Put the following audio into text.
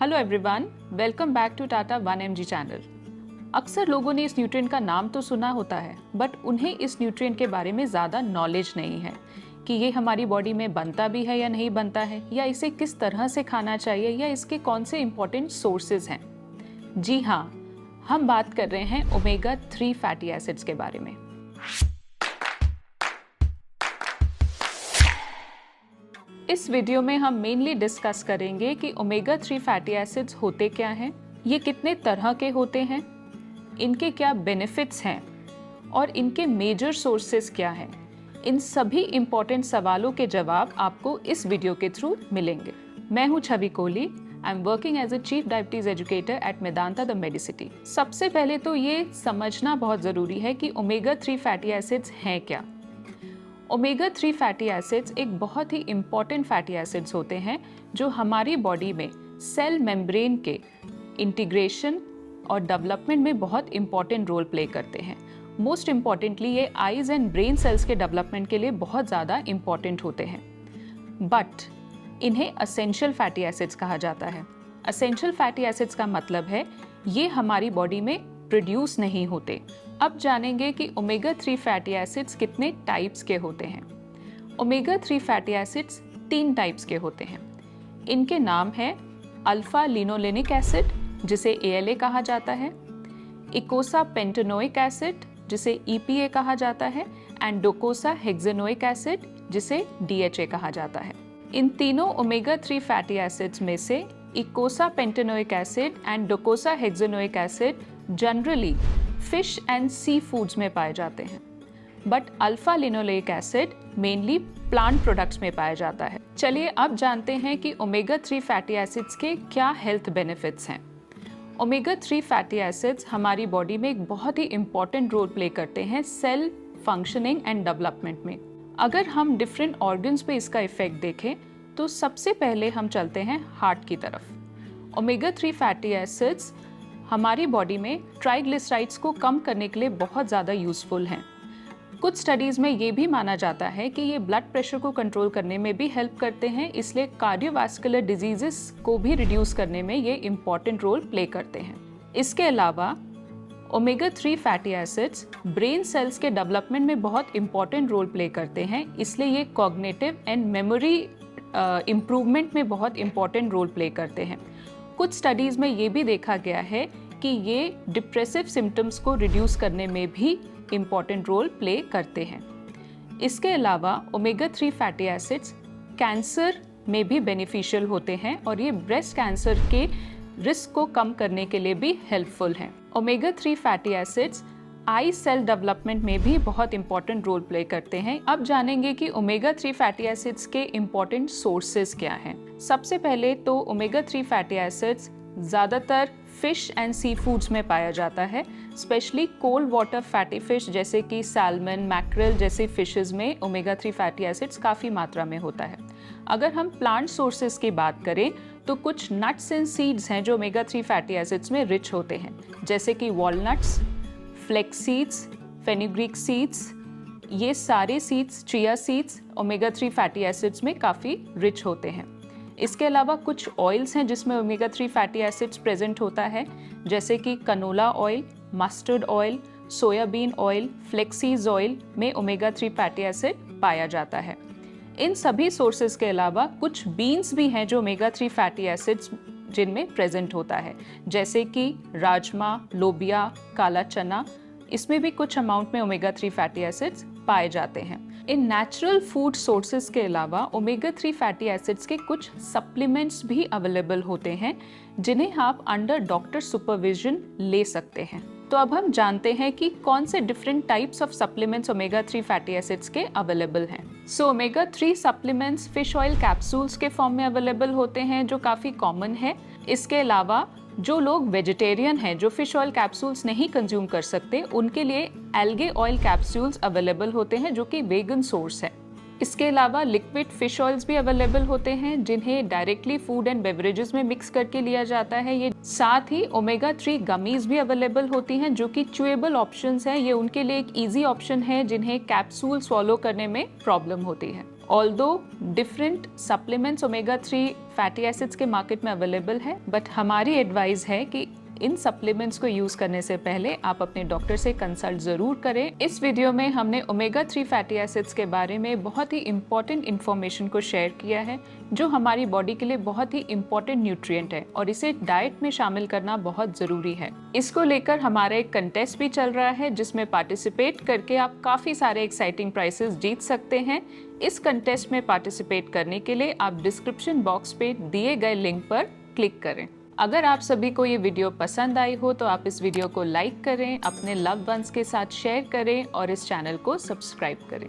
Hello everyone, welcome back to Tata 1mg channel. अक्सर लोगों ने इस न्यूट्रिएंट का नाम तो सुना होता है, बट उन्हें इस न्यूट्रिएंट के बारे में ज़्यादा नॉलेज नहीं है कि ये हमारी बॉडी में बनता भी है या नहीं बनता है, या इसे किस तरह से खाना चाहिए, या इसके कौन से इम्पोर्टेंट सोर्सेज हैं। जी हाँ, हम बात कर रहे हैं ओमेगा 3 फैटी एसिड्स के बारे में। इस वीडियो में हम मेनली डिस्कस करेंगे कि ओमेगा 3 फैटी एसिड्स होते क्या हैं, ये कितने तरह के होते हैं, इनके क्या बेनिफिट्स हैं और इनके मेजर सोर्सेस क्या हैं। इन सभी इम्पॉर्टेंट सवालों के जवाब आपको इस वीडियो के थ्रू मिलेंगे। मैं हूँ Chhavi Kohli. I am working as a chief diabetes educator at Medanta the medicity. सबसे पहले तो ये समझना बहुत ज़रूरी है कि ओमेगा 3 फैटी एसिड्स हैं क्या। ओमेगा 3 फैटी एसिड्स एक बहुत ही इम्पॉर्टेंट फैटी एसिड्स होते हैं जो हमारी बॉडी में सेल मेम्ब्रेन के इंटीग्रेशन और डेवलपमेंट में बहुत इम्पॉर्टेंट रोल प्ले करते हैं। मोस्ट इम्पॉर्टेंटली ये आइज एंड ब्रेन सेल्स के डेवलपमेंट के लिए बहुत ज़्यादा इम्पॉर्टेंट होते हैं। बट इन्हें असेंशियल फैटी एसिड्स कहा जाता है। असेंशियल फैटी एसिड्स का मतलब है ये हमारी बॉडी में प्रोड्यूस नहीं होते। अब जानेंगे कि ओमेगा 3 फैटी एसिड्स कितने टाइप्स के होते हैं। ओमेगा 3 फैटी एसिड्स 3 टाइप्स के होते हैं। इनके नाम है अल्फा लिनोलेनिक एसिड जिसे ALA कहा जाता है, इकोसा पेंटेनोइक एसिड जिसे EPA कहा जाता है, एंड डोकोसा हेक्सेनोइक एसिड जिसे DHA कहा जाता है। इन तीनों ओमेगा 3 फैटी एसिड्स में से eicosapentaenoic acid and docosahexaenoic acid generally fish and sea foods में पाए जाते हैं, but alpha linolenic acid mainly plant products में पाया जाता है। चलिए अब जानते हैं कि ओमेगा 3 फैटी एसिड्स के क्या हेल्थ बेनिफिट्स हैं। ओमेगा 3 फैटी एसिड्स हमारी बॉडी में एक बहुत ही इंपॉर्टेंट रोल प्ले करते हैं सेल फंक्शनिंग एंड डेवलपमेंट में। अगर हम डिफरेंट ऑर्गन्स पे इसका इफेक्ट देखें तो सबसे पहले हम चलते हैं हार्ट की तरफ। ओमेगा 3 फैटी एसिड्स हमारी बॉडी में ट्राइग्लिसराइड्स को कम करने के लिए बहुत ज़्यादा यूज़फुल हैं। कुछ स्टडीज़ में ये भी माना जाता है कि ये ब्लड प्रेशर को कंट्रोल करने में भी हेल्प करते हैं, इसलिए कार्डियोवास्कुलर डिजीजेस को भी रिड्यूस करने में ये इम्पॉर्टेंट रोल प्ले करते हैं। इसके अलावा omega 3 fatty acids brain cells के डेवलपमेंट में बहुत इम्पॉर्टेंट रोल प्ले करते हैं, इसलिए ये कॉग्निटिव एंड मेमोरी इम्प्रूवमेंट में बहुत इम्पॉर्टेंट रोल प्ले करते हैं। कुछ स्टडीज़ में ये भी देखा गया है कि ये डिप्रेसिव सिम्टम्स को रिड्यूस करने में भी इम्पॉर्टेंट रोल प्ले करते हैं। इसके अलावा ओमेगा 3 फैटी एसिड्स कैंसर में भी बेनिफिशियल होते हैं और ये ब्रेस्ट कैंसर के रिस्क को कम करने के लिए भी हेल्पफुल हैं। ओमेगा 3 फैटी एसिड्स आई सेल डेवलपमेंट में भी बहुत इंपॉर्टेंट रोल प्ले करते हैं। अब जानेंगे कि ओमेगा 3 फैटी एसिड्स के इम्पॉर्टेंट सोर्सेज क्या हैं। सबसे पहले तो ओमेगा 3 फैटी एसिड्स ज़्यादातर फिश एंड सी फूड्स में पाया जाता है, specially cold water fatty fish जैसे कि सैल्मन, मैक्रेल जैसे फिशेस में ओमेगा 3 फैटी एसिड्स काफ़ी मात्रा में होता है। अगर हम प्लांट सोर्सेज की बात करें तो कुछ नट्स एंड सीड्स हैं जो ओमेगा 3 फैटी एसिड्स में रिच होते हैं, जैसे कि walnuts, flax seeds, fenugreek seeds. ये सारे seeds, chia seeds omega 3 fatty acids में काफ़ी रिच होते हैं। इसके अलावा कुछ ऑयल्स हैं जिसमें ओमेगा 3 फैटी एसिड्स प्रेजेंट होता है, जैसे कि canola oil, mustard oil, soybean oil, flaxseed oil में ओमेगा 3 फैटी एसिड पाया जाता है। इन सभी सोर्सेज के अलावा कुछ बीन्स भी हैं जो ओमेगा 3 फैटी एसिड्स जिनमें प्रेजेंट होता है, जैसे कि राजमा, लोबिया, काला चना, इसमें भी कुछ अमाउंट में ओमेगा 3 फैटी एसिड्स पाए जाते हैं। इन नेचुरल फूड सोर्सेज के अलावा ओमेगा 3 फैटी एसिड्स के कुछ सप्लीमेंट्स भी अवेलेबल होते हैं जिन्हें आप अंडर डॉक्टर सुपरविजन ले सकते हैं। तो अब हम जानते हैं कि कौन से different types of supplements omega 3 fatty acids के अवेलेबल हैं। So omega 3 supplements fish oil capsules के फॉर्म में अवेलेबल होते हैं जो काफ़ी कॉमन है। इसके अलावा जो लोग वेजिटेरियन हैं, जो फिश ऑयल कैप्सूल्स नहीं कंज्यूम कर सकते, उनके लिए एल्गे ऑयल कैप्सूल्स अवेलेबल होते हैं जो कि वेगन सोर्स है। इसके अलावा लिक्विड फिश ऑयल्स भी अवेलेबल होते हैं जिन्हें डायरेक्टली फूड एंड बेवरेजेस में मिक्स करके लिया जाता है। ये साथ ही ओमेगा 3 गमीज भी अवेलेबल होती हैं जो कि च्यूएबल ऑप्शंस हैं। ये उनके लिए एक ईजी ऑप्शन है जिन्हें कैप्सूल स्वॉलो करने में प्रॉब्लम होती है। Although different supplements omega 3 fatty acids के मार्केट में अवेलेबल है, बट हमारी एडवाइस है कि इन सप्लीमेंट्स को यूज करने से पहले आप अपने डॉक्टर से कंसल्ट जरूर करें। इस वीडियो में हमने ओमेगा 3 फैटी एसिड्स के बारे में बहुत ही इंपॉर्टेंट इंफॉर्मेशन को शेयर किया है, जो हमारी बॉडी के लिए बहुत ही इंपॉर्टेंट न्यूट्रिएंट है और इसे डाइट में शामिल करना बहुत जरूरी है। इसको लेकर हमारा एक कंटेस्ट भी चल रहा है, जिसमें पार्टिसिपेट करके आप काफी सारे एक्साइटिंग प्राइजेस जीत सकते हैं। इस कंटेस्ट में पार्टिसिपेट करने के लिए आप डिस्क्रिप्शन बॉक्स पे दिए गए लिंक पर क्लिक करें। अगर आप सभी को ये वीडियो पसंद आई हो तो आप इस वीडियो को लाइक करें, अपने लव्ड वंस के साथ शेयर करें और इस चैनल को सब्सक्राइब करें।